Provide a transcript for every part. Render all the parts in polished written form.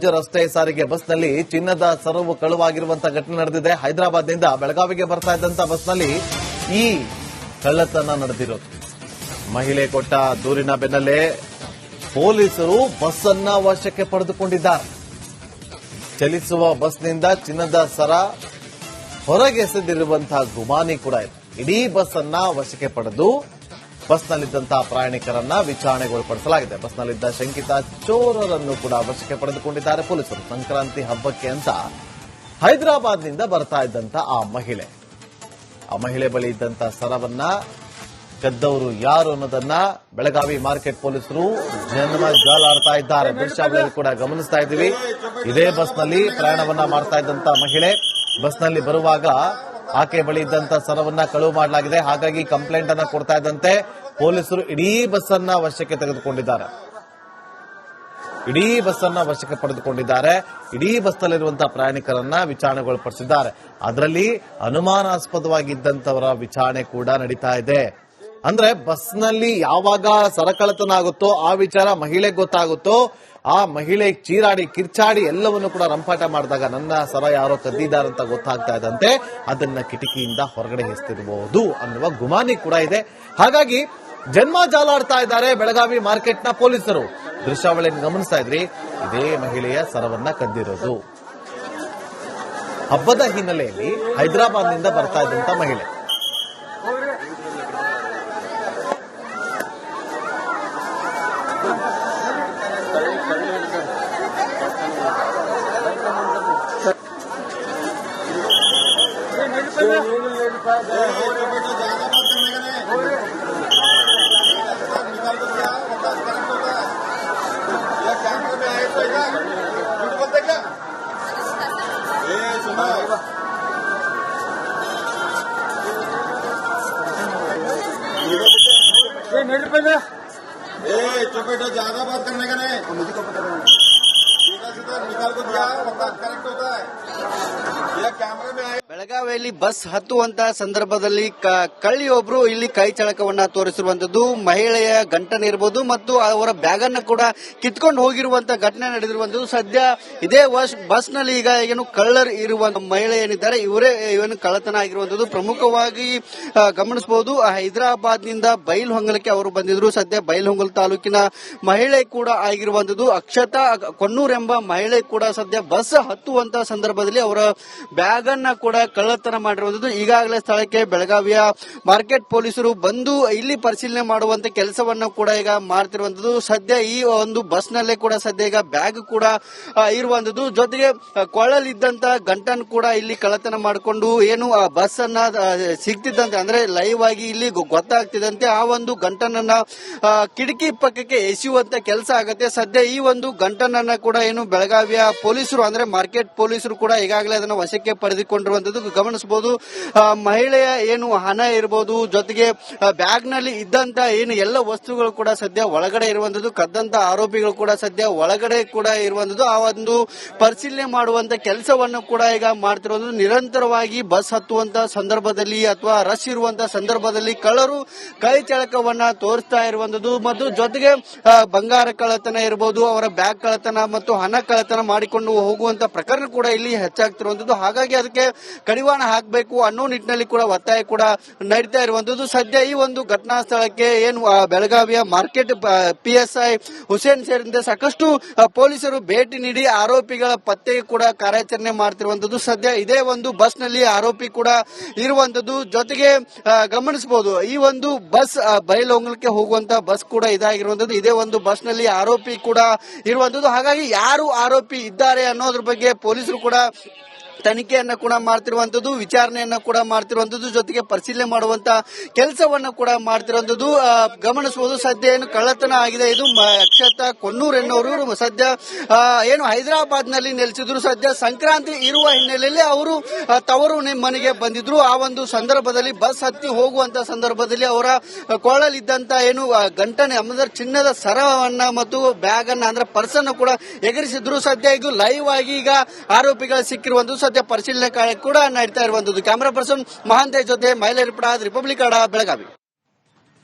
ರಾಜ್ಯ ರಸ್ತೆ ಸಾರಿಗೆ ಬಸ್ನಲ್ಲಿ ಚಿನ್ನದ ಸರವು ಕಳುವಾಗಿರುವಂತಹ ಘಟನೆ ನಡೆದಿದೆ. ಹೈದರಾಬಾದ್ನಿಂದ ಬೆಳಗಾವಿಗೆ ಬರ್ತಾ ಇದ್ದಂತ ಬಸ್ನಲ್ಲಿ ಈ ಕಳ್ಳತನ ನಡೆದಿರೋದು. ಮಹಿಳೆ ಕೊಟ್ಟ ದೂರಿನ ಬೆನ್ನಲ್ಲೇ ಪೊಲೀಸರು ಬಸ್ ಅನ್ನ ವಶಕ್ಕೆ ಪಡೆದುಕೊಂಡಿದ್ದಾರೆ. ಚಲಿಸುವ ಬಸ್ನಿಂದ ಚಿನ್ನದ ಸರ ಹೊರಗೆಸೆದಿರುವಂತಹ ಗುಮಾನಿ ಕೂಡ ಇದೆ. ಇಡೀ ಬಸ್ ಅನ್ನ ವಶಕ್ಕೆ ಪಡೆದು ಬಸ್ನಲ್ಲಿದ್ದಂತಹ ಪ್ರಯಾಣಿಕರನ್ನ ವಿಚಾರಣೆಗೊಳಪಡಿಸಲಾಗಿದೆ. ಬಸ್ನಲ್ಲಿದ್ದ ಶಂಕಿತ ಚೋರರನ್ನು ಕೂಡ ವಶಕ್ಕೆ ಪಡೆದುಕೊಂಡಿದ್ದಾರೆ ಪೊಲೀಸರು. ಸಂಕ್ರಾಂತಿ ಹಬ್ಬಕ್ಕೆ ಅಂತ ಹೈದರಾಬಾದ್ನಿಂದ ಬರ್ತಾ ಇದ್ದಂತ ಆ ಮಹಿಳೆ ಬಳಿ ಇದ್ದಂತ ಸರವನ್ನ ಕದ್ದವರು ಯಾರು ಅನ್ನೋದನ್ನ ಬೆಳಗಾವಿ ಮಾರ್ಕೆಟ್ ಪೊಲೀಸರು ಜಾಲಾಡ್ತಾ ಇದ್ದಾರೆ. ದೃಶ್ಯಾವಳಿಯಲ್ಲಿ ಕೂಡ ಗಮನಿಸ್ತಾ ಇದ್ದೀವಿ. ಇದೇ ಬಸ್ನಲ್ಲಿ ಪ್ರಯಾಣವನ್ನ ಮಾಡ್ತಾ ಇದ್ದಂತ ಮಹಿಳೆ ಬಸ್ನಲ್ಲಿ ಬರುವಾಗ ಆಕೆ ಬಳಿ ಇದ್ದಂತ ಸರವನ್ನ ಕಳುವು ಮಾಡಲಾಗಿದೆ. ಹಾಗಾಗಿ ಕಂಪ್ಲೇಂಟ್ ಅನ್ನ ಕೊಡ್ತಾ ಇದ್ದಂತೆ ಪೊಲೀಸರು ಇಡೀ ಬಸ್ ಅನ್ನ ವಶಕ್ಕೆ ತೆಗೆದುಕೊಂಡಿದ್ದಾರೆ. ಇಡೀ ಬಸ್ ಅನ್ನ ವಶಕ್ಕೆ ಪಡೆದುಕೊಂಡಿದ್ದಾರೆ. ಇಡೀ ಬಸ್ನಲ್ಲಿರುವಂತಹ ಪ್ರಯಾಣಿಕರನ್ನ ವಿಚಾರಣೆಗೊಳಪಡಿಸಿದ್ದಾರೆ. ಅದರಲ್ಲಿ ಅನುಮಾನಾಸ್ಪದವಾಗಿದ್ದಂತವರ ವಿಚಾರಣೆ ಕೂಡ ನಡೀತಾ ಇದೆ. ಅಂದ್ರೆ ಬಸ್ನಲ್ಲಿ ಯಾವಾಗ ಸರಕಳ್ಳತನ ಆಗುತ್ತೋ ಆ ವಿಚಾರ ಮಹಿಳೆಗೆ ಗೊತ್ತಾಗುತ್ತೋ, ಆ ಮಹಿಳೆ ಚೀರಾಡಿ ಕಿರ್ಚಾಡಿ ಎಲ್ಲವನ್ನು ಕೂಡ ರಂಪಾಟ ಮಾಡಿದಾಗ ನನ್ನ ಸರ ಯಾರೋ ಕದ್ದಿದ್ದಾರಂತ ಗೊತ್ತಾಗ್ತಾ ಇದ್ದಂತೆ ಅದನ್ನ ಕಿಟಕಿಯಿಂದ ಹೊರಗಡೆ ಎಸ್ತಿರಬಹುದು ಅನ್ನುವ ಗುಮಾನಿ ಕೂಡ ಇದೆ. ಹಾಗಾಗಿ ಜಾಲಾಡ್ತಾ ಇದ್ದಾರೆ ಬೆಳಗಾವಿ ಮಾರ್ಕೆಟ್ನ ಪೊಲೀಸರು. ದೃಶ್ಯಾವಳಿಯನ್ನು ಗಮನಿಸ್ತಾ ಇದ್ರಿ. ಇದೇ ಮಹಿಳೆಯ ಸರವನ್ನ ಕದ್ದಿರೋದು. ಹಬ್ಬದ ಹಿನ್ನೆಲೆಯಲ್ಲಿ ಹೈದರಾಬಾದ್ನಿಂದ ಬರ್ತಾ ಇದ್ದಂತ ಮಹಿಳೆ बेटा ज्यादा बात करने का नहीं, मुझे को पता नहीं, सीधा निकाल को दिया करेक्ट होता है. यह कैमरे में आए. ಬೆಳಗಾವಿಯಲ್ಲಿ ಬಸ್ ಹತ್ತುವಂತಹ ಸಂದರ್ಭದಲ್ಲಿ ಕಳ್ಳಿಯೊಬ್ರು ಇಲ್ಲಿ ಕೈ ಚಳಕವನ್ನ ತೋರಿಸಿರುವಂತದ್ದು. ಮಹಿಳೆಯ ಗಂಟನ ಇರಬಹುದು ಮತ್ತು ಅವರ ಬ್ಯಾಗ್ ಅನ್ನ ಕೂಡ ಕಿತ್ಕೊಂಡು ಹೋಗಿರುವಂತಹ ಘಟನೆ ನಡೆದಿರುವಂತದ್ದು. ಸದ್ಯ ಇದೇ ಬಸ್ ನಲ್ಲಿ ಈಗ ಏನು ಕಳ್ಳರು ಇರುವ ಮಹಿಳೆ ಏನಿದ್ದಾರೆ ಇವರೇ ಏನು ಕಳ್ಳತನ ಆಗಿರುವಂತದ್ದು ಪ್ರಮುಖವಾಗಿ ಗಮನಿಸಬಹುದು. ಹೈದರಾಬಾದ್ ನಿಂದ ಬೈಲಹೊಂಗಲಕ್ಕೆ ಅವರು ಬಂದಿದ್ರು. ಸದ್ಯ ಬೈಲಹೊಂಗಲ ತಾಲೂಕಿನ ಮಹಿಳೆ ಕೂಡ ಆಗಿರುವಂತದ್ದು. ಅಕ್ಷತಾ ಕೊಣ್ಣೂರ್ ಎಂಬ ಮಹಿಳೆ ಕೂಡ ಸದ್ಯ ಬಸ್ ಹತ್ತುವಂತಹ ಸಂದರ್ಭದಲ್ಲಿ ಅವರ ಬ್ಯಾಗ್ ಅನ್ನ ಕೂಡ ಕಳ್ಳತನ ಮಾಡಿರುವಂತದ್ದು. ಈಗಾಗಲೇ ಸ್ಥಳಕ್ಕೆ ಬೆಳಗಾವಿಯ ಮಾರ್ಕೆಟ್ ಪೊಲೀಸರು ಬಂದು ಇಲ್ಲಿ ಪರಿಶೀಲನೆ ಮಾಡುವಂತ ಕೆಲಸವನ್ನು ಕೂಡ ಈಗ ಮಾಡ್ತಿರುವಂತದ್ದು. ಸದ್ಯ ಈ ಒಂದು ಬಸ್ ನಲ್ಲೇ ಕೂಡ ಸದ್ಯ ಈಗ ಬ್ಯಾಗ್ ಕೂಡ ಇರುವಂತದ್ದು. ಜೊತೆಗೆ ಕೊಳ್ಳಲಿದ್ದಂತ ಗಂಟನ್ನು ಕೂಡ ಇಲ್ಲಿ ಕಳ್ಳತನ ಮಾಡಿಕೊಂಡು ಏನು ಆ ಬಸ್ ಅನ್ನ ಸಿಗ್ತಿದ್ದಂತೆ ಅಂದ್ರೆ ಲೈವ್ ಆಗಿ ಇಲ್ಲಿ ಗೊತ್ತಾಗ್ತಿದ್ದಂತೆ ಆ ಒಂದು ಗಂಟನನ್ನ ಕಿಟಕಿ ಪಕ್ಕಕ್ಕೆ ಎಸೆಯುವಂತ ಕೆಲಸ ಆಗತ್ತೆ. ಸದ್ಯ ಈ ಒಂದು ಗಂಟನನ್ನ ಕೂಡ ಏನು ಬೆಳಗಾವಿಯ ಪೊಲೀಸರು ಅಂದ್ರೆ ಮಾರ್ಕೆಟ್ ಪೊಲೀಸರು ಕೂಡ ಈಗಾಗಲೇ ಅದನ್ನು ವಶಕ್ಕೆ ಪಡೆದುಕೊಂಡಿರುವಂತದ್ದು ಗಮನಿಸಬಹುದು. ಮಹಿಳೆಯ ಏನು ಹಣ ಇರಬಹುದು, ಜೊತೆಗೆ ಬ್ಯಾಗ್ ನಲ್ಲಿ ಇದ್ದಂತ ಏನು ಎಲ್ಲ ವಸ್ತುಗಳು ಕೂಡ ಸದ್ಯ ಒಳಗಡೆ ಇರುವಂತದ್ದು. ಕದ್ದಂತ ಆರೋಪಿಗಳು ಕೂಡ ಸದ್ಯ ಒಳಗಡೆ ಕೂಡ ಇರುವಂತದ್ದು. ಆ ಒಂದು ಪರಿಶೀಲನೆ ಮಾಡುವಂತ ಕೆಲಸವನ್ನು ಕೂಡ ಈಗ ಮಾಡ್ತಿರುವಂತದ್ದು. ನಿರಂತರವಾಗಿ ಬಸ್ ಹತ್ತುವಂತ ಸಂದರ್ಭದಲ್ಲಿ ಅಥವಾ ರಶ್ ಇರುವಂತಹ ಸಂದರ್ಭದಲ್ಲಿ ಕಳ್ಳರು ಕೈ ಚಳಕವನ್ನ ತೋರಿಸ್ತಾ ಇರುವಂತದ್ದು ಮತ್ತು ಜೊತೆಗೆ ಬಂಗಾರ ಕಳ್ಳತನ ಇರಬಹುದು, ಅವರ ಬ್ಯಾಗ್ ಕಳ್ಳತನ ಮತ್ತು ಹಣ ಕಳ್ಳತನ ಮಾಡಿಕೊಂಡು ಹೋಗುವಂತ ಪ್ರಕರಣ ಕೂಡ ಇಲ್ಲಿ ಹೆಚ್ಚಾಗ್ತಿರುವಂತದ್ದು. ಹಾಗಾಗಿ ಅದಕ್ಕೆ ಕಡಿವಾಣ ಹಾಕಬೇಕು ಅನ್ನೋ ನಿಟ್ಟಿನಲ್ಲಿ ಕೂಡ ಒತ್ತಾಯ ಕೂಡ ನಡೀತಾ ಇರುವಂತದ್ದು. ಸದ್ಯ ಈ ಒಂದು ಘಟನಾ ಸ್ಥಳಕ್ಕೆ ಏನು ಬೆಳಗಾವಿಯ ಮಾರ್ಕೆಟ್ PSI ಹುಸೇನ್ ಸೇರಿದಂತೆ ಸಾಕಷ್ಟು ಪೊಲೀಸರು ಭೇಟಿ ನೀಡಿ ಆರೋಪಿಗಳ ಪತ್ತೆಗೆ ಕೂಡ ಕಾರ್ಯಾಚರಣೆ ಮಾಡ್ತಿರುವಂತದ್ದು. ಸದ್ಯ ಇದೇ ಒಂದು ಬಸ್ ನಲ್ಲಿ ಆರೋಪಿ ಕೂಡ ಇರುವಂತದ್ದು. ಜೊತೆಗೆ ಗಮನಿಸಬಹುದು ಈ ಒಂದು ಬಸ್ ಬೈಲಹೊಂಗಲಕ್ಕೆ ಹೋಗುವಂತ ಬಸ್ ಕೂಡ ಇದಾಗಿರುವಂತದ್ದು. ಇದೇ ಒಂದು ಬಸ್ ನಲ್ಲಿ ಆರೋಪಿ ಕೂಡ ಇರುವಂತದ್ದು. ಹಾಗಾಗಿ ಯಾರು ಆರೋಪಿ ಇದ್ದಾರೆ ಅನ್ನೋದ್ರ ಬಗ್ಗೆ ಪೊಲೀಸರು ಕೂಡ ತನಿಖೆಯನ್ನ ಕೂಡ ಮಾಡ್ತಿರುವಂತದ್ದು, ವಿಚಾರಣೆಯನ್ನ ಕೂಡ ಮಾಡ್ತಿರುವಂತದ್ದು, ಜೊತೆಗೆ ಪರಿಶೀಲನೆ ಮಾಡುವಂತ ಕೆಲಸವನ್ನ ಕೂಡ ಮಾಡ್ತಿರುವಂತದ್ದು ಗಮನಿಸಬಹುದು. ಸದ್ಯ ಏನು ಕಳ್ಳತನ ಆಗಿದೆ ಇದು ಅಕ್ಷತಾ ಕೊಣ್ಣೂರ್ ಎನ್ನುವರು ಸದ್ಯ ಏನು ಹೈದರಾಬಾದ್ ನಲ್ಲಿ ನೆಲೆಸಿದ್ರು. ಸದ್ಯ ಸಂಕ್ರಾಂತಿ ಇರುವ ಹಿನ್ನೆಲೆಯಲ್ಲಿ ಅವರು ತವರು ಮನೆಗೆ ಬಂದಿದ್ರು. ಆ ಒಂದು ಸಂದರ್ಭದಲ್ಲಿ ಬಸ್ ಹತ್ತಿ ಹೋಗುವಂತ ಸಂದರ್ಭದಲ್ಲಿ ಅವರ ಕೊಳ್ಳಲಿದ್ದಂತ ಏನು ಗಂಟನೆ ಅಂದ್ರೆ ಚಿನ್ನದ ಸರವನ್ನ ಮತ್ತು ಬ್ಯಾಗ್ ಅನ್ನ ಅಂದ್ರೆ ಪರ್ಸ್ ಅನ್ನು ಕೂಡ ಎಗರಿಸಿದ್ರು. ಸದ್ಯ ಇದು ಲೈವ್ ಆಗಿ ಈಗ ಆರೋಪಿಗಳು ಸಿಕ್ಕಿರುವಂತದ್ದು. ಸದ್ಯ ಪರಿಶೀಲನೆ ಕಾರ್ಯ ಕೂಡ ನಡೀತಾ ಇರುವಂತದ್ದು. ಕ್ಯಾಮರಾ ಪರ್ಸನ್ ಮಹಾಂತೇಶ್ ಜೊತೆ ಮೈಲೇರಿಪುರ, ರಿಪಬ್ಲಿಕ್ ಕನ್ನಡ, ಬೆಳಗಾವಿ.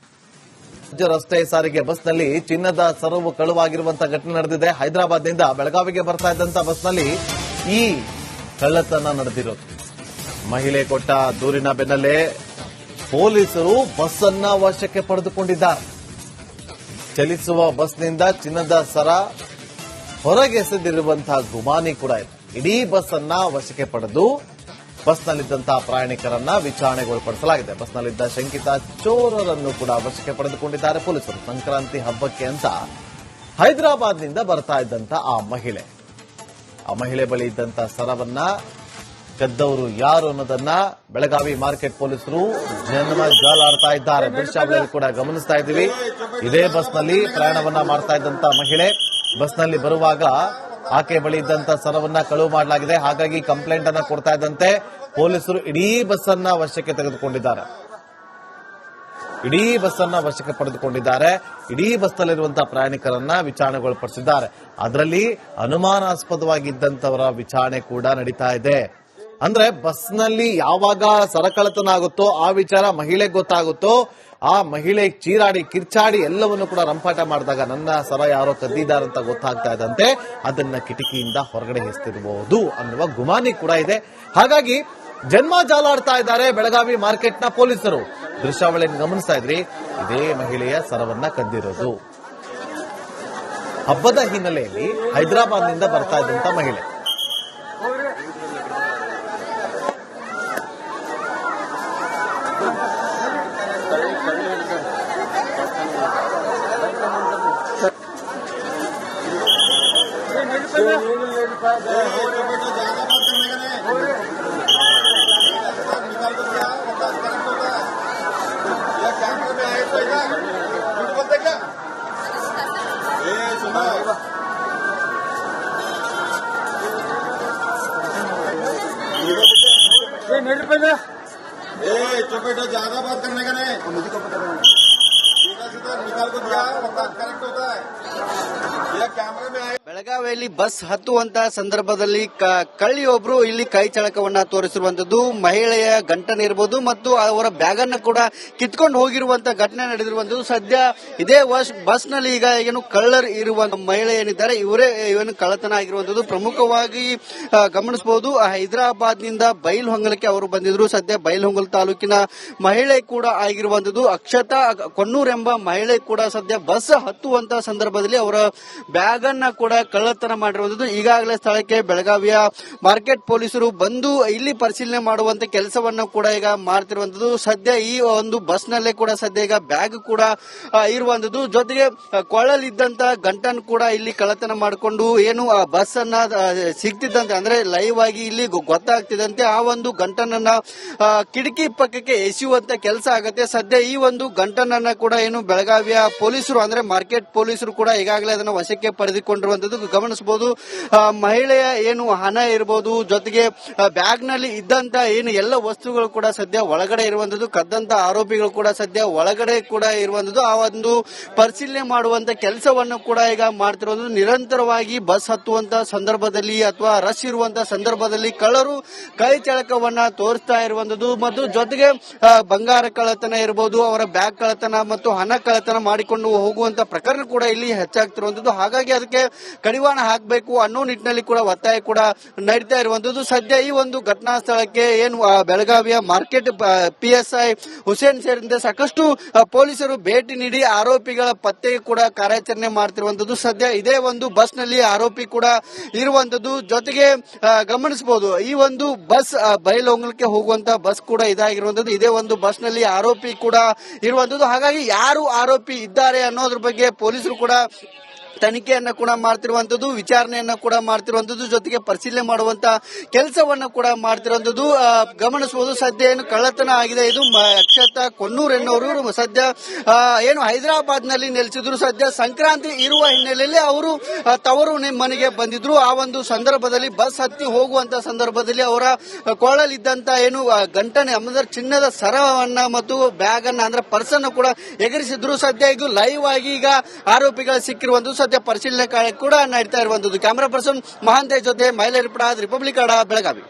ರಾಜ್ಯ ರಸ್ತೆ ಸಾರಿಗೆ ಬಸ್ನಲ್ಲಿ ಚಿನ್ನದ ಸರವು ಕಳುವಾಗಿರುವಂತಹ ಘಟನೆ ನಡೆದಿದೆ. ಹೈದರಾಬಾದ್ನಿಂದ ಬೆಳಗಾವಿಗೆ ಬರ್ತಾ ಇದ್ದಂತ ಬಸ್ನಲ್ಲಿ ಈ ಕಳ್ಳತನ ನಡೆದಿರೋದು. ಮಹಿಳೆ ಕೊಟ್ಟ ದೂರಿನ ಬೆನ್ನಲ್ಲೇ ಪೊಲೀಸರು ಬಸ್ ಅನ್ನ ವಶಕ್ಕೆ ಪಡೆದುಕೊಂಡಿದ್ದಾರೆ. ಚಲಿಸುವ ಬಸ್ನಿಂದ ಚಿನ್ನದ ಸರ ಹೊರಗೆ ಎಸೆದಿರುವಂತಹ ಗುಮಾನಿ ಕೂಡ ಇದೆ. ಇಡೀ ಬಸ್ ಅನ್ನ ವಶಕ್ಕೆ ಪಡೆದು ಬಸ್ನಲ್ಲಿದ್ದಂತಹ ಪ್ರಯಾಣಿಕರನ್ನ ವಿಚಾರಣೆಗೊಳಪಡಿಸಲಾಗಿದೆ. ಬಸ್ನಲ್ಲಿದ್ದ ಶಂಕಿತ ಚೋರರನ್ನು ಕೂಡ ವಶಕ್ಕೆ ಪಡೆದುಕೊಂಡಿದ್ದಾರೆ ಪೊಲೀಸರು. ಸಂಕ್ರಾಂತಿ ಹಬ್ಬಕ್ಕೆ ಅಂತ ಹೈದರಾಬಾದ್ನಿಂದ ಬರ್ತಾ ಇದ್ದಂತ ಆ ಮಹಿಳೆ ಬಳಿ ಇದ್ದಂತ ಸರವನ್ನ ಕದ್ದವರು ಯಾರು ಅನ್ನೋದನ್ನ ಬೆಳಗಾವಿ ಮಾರ್ಕೆಟ್ ಪೊಲೀಸರು ಜಾಲಾಡ್ತಾ ಇದ್ದಾರೆ. ದೃಶ್ಯಾವಳಿಯಲ್ಲಿ ಕೂಡ ಗಮನಿಸ್ತಾ ಇದ್ದೀವಿ. ಇದೇ ಬಸ್ನಲ್ಲಿ ಪ್ರಯಾಣವನ್ನ ಮಾಡ್ತಾ ಇದ್ದಂತ ಮಹಿಳೆ ಬಸ್ನಲ್ಲಿ ಬರುವಾಗ ಆಕೆ ಬಳಿ ಇದ್ದಂತ ಸರವನ್ನ ಕಳುವು ಮಾಡಲಾಗಿದೆ. ಹಾಗಾಗಿ ಕಂಪ್ಲೇಂಟ್ ಅನ್ನ ಕೊಡ್ತಾ ಇದ್ದಂತೆ ಪೊಲೀಸರು ಇಡೀ ಬಸ್ ಅನ್ನ ವಶಕ್ಕೆ ತೆಗೆದುಕೊಂಡಿದ್ದಾರೆ. ಇಡೀ ಬಸ್ ಅನ್ನ ವಶಕ್ಕೆ ಪಡೆದುಕೊಂಡಿದ್ದಾರೆ. ಇಡೀ ಬಸ್ನಲ್ಲಿರುವಂತಹ ಪ್ರಯಾಣಿಕರನ್ನ ವಿಚಾರಣೆಗೊಳಪಡಿಸಿದ್ದಾರೆ. ಅದರಲ್ಲಿ ಅನುಮಾನಾಸ್ಪದವಾಗಿದ್ದಂತವರ ವಿಚಾರಣೆ ಕೂಡ ನಡೀತಾ ಇದೆ. ಅಂದ್ರೆ ಬಸ್ನಲ್ಲಿ ಯಾವಾಗ ಸರಕಳ್ಳತನ ಆಗುತ್ತೋ ಆ ವಿಚಾರ ಮಹಿಳೆಗೆ ಗೊತ್ತಾಗುತ್ತೋ, ಆ ಮಹಿಳೆ ಚೀರಾಡಿ ಕಿರ್ಚಾಡಿ ಎಲ್ಲವನ್ನು ಕೂಡ ರಂಪಾಟ ಮಾಡಿದಾಗ ನನ್ನ ಸರ ಯಾರೋ ಕದ್ದಿದ್ದಾರಂತ ಗೊತ್ತಾಗ್ತಾ ಇದ್ದಂತೆ ಅದನ್ನ ಕಿಟಕಿಯಿಂದ ಹೊರಗಡೆ ಎಸ್ತಿರಬಹುದು ಅನ್ನುವ ಗುಮಾನಿ ಕೂಡ ಇದೆ. ಹಾಗಾಗಿ ಜಾಲಾಡ್ತಾ ಇದ್ದಾರೆ ಬೆಳಗಾವಿ ಮಾರ್ಕೆಟ್ನ ಪೊಲೀಸರು. ದೃಶ್ಯಾವಳಿಯನ್ನು ಗಮನಿಸ್ತಾ ಇದ್ರಿ. ಇದೇ ಮಹಿಳೆಯ ಸರವನ್ನ ಕದ್ದಿರೋದು. ಹಬ್ಬದ ಹಿನ್ನೆಲೆಯಲ್ಲಿ ಹೈದರಾಬಾದ್ನಿಂದ ಬರ್ತಾ ಇದ್ದಂತ ಮಹಿಳೆ ज्यादा बात करने का नहीं, निकाल को दिया वक्त करेक्ट होता है। या कैमरे में आए तो क्या झूठ बोलते क्या? ये सुनो मेरे पे ना चुप बैठो, ज्यादा बात करने का नहीं, मुझे को पता नहीं। सीधा निकाल को दिया वक्त करेक्ट होता है। या कैमरे में आए ಬೆಳಗಾವಿಯಲ್ಲಿ ಬಸ್ ಹತ್ತುವಂತಹ ಸಂದರ್ಭದಲ್ಲಿ ಕಳ್ಳಿಯೊಬ್ರು ಇಲ್ಲಿ ಕೈ ಚಳಕವನ್ನ ತೋರಿಸಿರುವಂತದ್ದು ಮಹಿಳೆಯ ಗಂಟನ ಇರಬಹುದು ಮತ್ತು ಅವರ ಬ್ಯಾಗ್ ಅನ್ನ ಕೂಡ ಕಿತ್ಕೊಂಡು ಹೋಗಿರುವಂತಹ ಘಟನೆ ನಡೆದಿರುವಂತದ್ದು. ಸದ್ಯ ಇದೇ ಬಸ್ ನಲ್ಲಿ ಈಗ ಏನು ಕಳ್ಳರು ಇರುವ ಮಹಿಳೆ ಏನಿದ್ದಾರೆ ಇವರೇ ಏನು ಕಳ್ಳತನ ಆಗಿರುವಂತದ್ದು ಪ್ರಮುಖವಾಗಿ ಗಮನಿಸಬಹುದು. ಹೈದರಾಬಾದ್ ನಿಂದ ಬೈಲ್ಹೊಂಗಲಕ್ಕೆ ಅವರು ಬಂದಿದ್ರು. ಸದ್ಯ ಬೈಲ್ಹೊಂಗಲ ತಾಲೂಕಿನ ಮಹಿಳೆ ಕೂಡ ಆಗಿರುವಂತದ್ದು. ಅಕ್ಷತಾ ಕೊಣ್ಣೂರ್ ಎಂಬ ಮಹಿಳೆ ಕೂಡ ಸದ್ಯ ಬಸ್ ಹತ್ತುವಂತಹ ಸಂದರ್ಭದಲ್ಲಿ ಅವರ ಬ್ಯಾಗ್ ಅನ್ನ ಕೂಡ ಕಳ್ಳತನ ಮಾಡಿರುವಂತದ್ದು. ಈಗಾಗಲೇ ಸ್ಥಳಕ್ಕೆ ಬೆಳಗಾವಿಯ ಮಾರ್ಕೆಟ್ ಪೊಲೀಸರು ಬಂದು ಇಲ್ಲಿ ಪರಿಶೀಲನೆ ಮಾಡುವಂತ ಕೆಲಸವನ್ನು ಕೂಡ ಈಗ ಮಾಡ್ತಿರುವಂತದ್ದು. ಸದ್ಯ ಈ ಒಂದು ಬಸ್ ನಲ್ಲೇ ಕೂಡ ಸದ್ಯ ಈಗ ಬ್ಯಾಗ್ ಕೂಡ ಇರುವಂತದ್ದು. ಜೊತೆಗೆ ಕೊಳ್ಳಲಿದ್ದಂತ ಗಂಟನ್ನು ಕೂಡ ಇಲ್ಲಿ ಕಳ್ಳತನ ಮಾಡಿಕೊಂಡು ಏನು ಆ ಬಸ್ ಅನ್ನ ಸಿಗ್ತಿದ್ದಂತೆ ಅಂದ್ರೆ ಲೈವ್ ಆಗಿ ಇಲ್ಲಿ ಗೊತ್ತಾಗ್ತಿದ್ದಂತೆ ಆ ಒಂದು ಗಂಟನನ್ನ ಕಿಟಕಿ ಪಕ್ಕಕ್ಕೆ ಎಸೆಯುವಂತ ಕೆಲಸ ಆಗತ್ತೆ. ಸದ್ಯ ಈ ಒಂದು ಗಂಟನನ್ನ ಕೂಡ ಏನು ಬೆಳಗಾವಿಯ ಪೊಲೀಸರು ಅಂದ್ರೆ ಮಾರ್ಕೆಟ್ ಪೊಲೀಸರು ಕೂಡ ಈಗಾಗಲೇ ಅದನ್ನು ವಶಕ್ಕೆ ಪಡೆದುಕೊಂಡಿರುವಂತದ್ದು ಗಮನಿಸಬಹುದು. ಮಹಿಳೆಯ ಏನು ಹಣ ಇರಬಹುದು, ಜೊತೆಗೆ ಬ್ಯಾಗ್ ನಲ್ಲಿ ಇದ್ದಂತ ಏನು ಎಲ್ಲ ವಸ್ತುಗಳು ಕೂಡ ಸದ್ಯ ಒಳಗಡೆ ಇರುವಂತದ್ದು. ಕದ್ದಂತ ಆರೋಪಿಗಳು ಕೂಡ ಸದ್ಯ ಒಳಗಡೆ ಕೂಡ ಇರುವಂತದ್ದು. ಆ ಒಂದು ಪರಿಶೀಲನೆ ಮಾಡುವಂತ ಕೆಲಸವನ್ನು ಕೂಡ ಈಗ ಮಾಡ್ತಿರುವಂತದ್ದು. ನಿರಂತರವಾಗಿ ಬಸ್ ಹತ್ತುವಂತ ಸಂದರ್ಭದಲ್ಲಿ ಅಥವಾ ರಶ್ ಇರುವಂತಹ ಸಂದರ್ಭದಲ್ಲಿ ಕಳ್ಳರು ಕೈ ಚಳಕವನ್ನ ತೋರಿಸ್ತಾ ಇರುವಂತದ್ದು ಮತ್ತು ಜೊತೆಗೆ ಬಂಗಾರ ಕಳ್ಳತನ ಇರಬಹುದು, ಅವರ ಬ್ಯಾಗ್ ಕಳ್ಳತನ ಮತ್ತು ಹಣ ಕಳ್ಳತನ ಮಾಡಿಕೊಂಡು ಹೋಗುವಂತ ಪ್ರಕರಣ ಕೂಡ ಇಲ್ಲಿ ಹೆಚ್ಚಾಗ್ತಿರುವಂತದ್ದು. ಹಾಗಾಗಿ ಅದಕ್ಕೆ ಕಡಿವಾಣ ಹಾಕಬೇಕು ಅನ್ನೋ ನಿಟ್ಟಿನಲ್ಲಿ ಕೂಡ ಒತ್ತಾಯ ಕೂಡ ನಡೀತಾ ಇರುವಂತದ್ದು. ಸದ್ಯ ಈ ಒಂದು ಘಟನಾ ಸ್ಥಳಕ್ಕೆ ಏನು ಬೆಳಗಾವಿಯ ಮಾರ್ಕೆಟ್ PSI ಹುಸೇನ್ ಸೇರಿದಂತೆ ಸಾಕಷ್ಟು ಪೊಲೀಸರು ಭೇಟಿ ನೀಡಿ ಆರೋಪಿಗಳ ಪತ್ತೆಗೆ ಕೂಡ ಕಾರ್ಯಾಚರಣೆ ಮಾಡ್ತಿರುವಂತದ್ದು. ಸದ್ಯ ಇದೇ ಒಂದು ಬಸ್ ನಲ್ಲಿ ಆರೋಪಿ ಕೂಡ ಇರುವಂತದ್ದು. ಜೊತೆಗೆ ಗಮನಿಸಬಹುದು ಈ ಒಂದು ಬಸ್ ಬೈಲಹೊಂಗಲಕ್ಕೆ ಹೋಗುವಂತ ಬಸ್ ಕೂಡ ಇದಾಗಿರುವಂತದ್ದು. ಇದೇ ಒಂದು ಬಸ್ ನಲ್ಲಿ ಆರೋಪಿ ಕೂಡ ಇರುವಂತದ್ದು. ಹಾಗಾಗಿ ಯಾರು ಆರೋಪಿ ಇದ್ದಾರೆ ಅನ್ನೋದ್ರ ಬಗ್ಗೆ ಪೊಲೀಸರು ಕೂಡ ತನಿಖೆಯನ್ನ ಕೂಡ ಮಾಡ್ತಿರುವಂತದ್ದು, ವಿಚಾರಣೆಯನ್ನ ಕೂಡ ಮಾಡ್ತಿರುವಂತದ್ದು, ಜೊತೆಗೆ ಪರಿಶೀಲನೆ ಮಾಡುವಂತ ಕೆಲಸವನ್ನ ಕೂಡ ಮಾಡ್ತಿರುವಂತದ್ದು ಗಮನಿಸಬಹುದು. ಸದ್ಯ ಏನು ಕಳ್ಳತನ ಆಗಿದೆ ಇದು ಅಕ್ಷತಾ ಕೊಣ್ಣೂರ್ ಎನ್ನುವರು ಸದ್ಯ ಏನು ಹೈದರಾಬಾದ್ ನಲ್ಲಿ ನೆಲೆಸಿದ್ರು. ಸದ್ಯ ಸಂಕ್ರಾಂತಿ ಇರುವ ಹಿನ್ನೆಲೆಯಲ್ಲಿ ಅವರು ತವರು ಮನೆಗೆ ಬಂದಿದ್ರು. ಆ ಒಂದು ಸಂದರ್ಭದಲ್ಲಿ ಬಸ್ ಹತ್ತಿ ಹೋಗುವಂತ ಸಂದರ್ಭದಲ್ಲಿ ಅವರ ಕೊಳ್ಳಲಿದ್ದಂತ ಏನು ಗಂಟನೆ ಅಂದ್ರೆ ಚಿನ್ನದ ಸರವನ್ನ ಮತ್ತು ಬ್ಯಾಗ್ ಅನ್ನ ಅಂದ್ರೆ ಪರ್ಸ್ ಅನ್ನು ಕೂಡ ಎಗರಿಸಿದ್ರು. ಸದ್ಯ ಇದು ಲೈವ್ ಆಗಿ ಈಗ ಆರೋಪಿಗಳು ಸಿಕ್ಕಿರುವಂತದ್ದು. ಸದ್ಯ ಪರಿಶೀಲನೆ ಕಾರ್ಯ ಕೂಡ ನಡೀತಾ ಇರುವಂತದ್ದು. ಕ್ಯಾಮರಾ ಪರ್ಸನ್ ಮಹಾಂತೇಶ್ ಜೊತೆ ಮೈಲೇರಿಪುರ, ರಿಪಬ್ಲಿಕ್ ಕನ್ನಡ, ಬೆಳಗಾವಿ.